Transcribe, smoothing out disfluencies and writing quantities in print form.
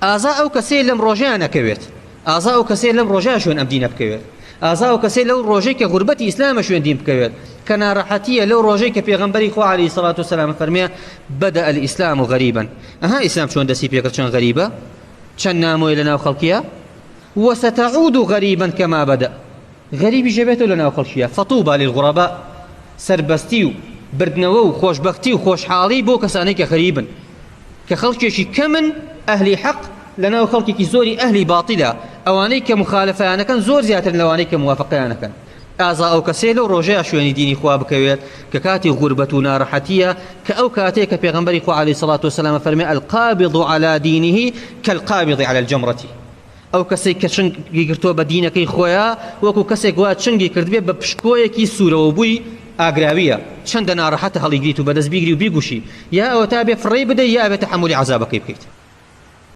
ئازا ئەو کەسەی لەم ڕۆژەیە نەکەوێت، ئازا ئەو کەسەی لەم ڕۆژەیە شوێن ئەم دینە بکەوێت، ئازا ئەو کەسەی لەو ڕۆژەی کە غوربەتی ئیسلامە شوێن دین بکەوێت، کە ناڕەحەتیە لەو ڕۆژەی کە پێغەمبەری خوا عەلەیهی سەڵات وسەلام فەرمێ بەدە الئیسلام غەریبەن، ئەها ئیسلام چۆن دەستی پێکرد چەند غەریبە، چەند نامۆی لەناو خەڵکیە، وستعود غەریبەن کەما بەدە، غەریبی ژەبێتەوە لەناو خەڵکیە. فەطوبى للغرباء، سەربەستی و بردنەوە و خۆشبەختی و خۆشحاڵی بۆ کەسانەی کە غەریبن، کە خەڵکێکی کەمن ئەهلی حەق لەناو خەڵکێکی زۆری ئەهلی باتیلە، ئەوانەی کە مخالفەیانەکەن زۆر زیاتر لەوانەی کە موافقەیانەکەن. ئازا ئەو کەسێ لەو ڕۆژەیە شوێنی دینی خوا بکەوێت کە کاتی غوربەت و ناڕەحەتیە، کە ئەو کاتێک کە پێغەمبەری خوا عەلەیهی سەڵات وسەلام فەرمێ القابض على دینه كالقابض على الجمرة، ئەو کەسێک کە چنگی گرتووە بە دینەکەی خۆیە وەکو کەسێک وا چنگی کردبێ بە پشکۆیەکی سوورەوە بووی ئاگراویە، چەندە ناڕەحەتە هەڵیگریت و بەدەست بیگری و بیگوشی، یا ئەوە تا بێ فڕێ بدەی یا ئەبێ تەحەممولی عەزابەکەی بکەیت.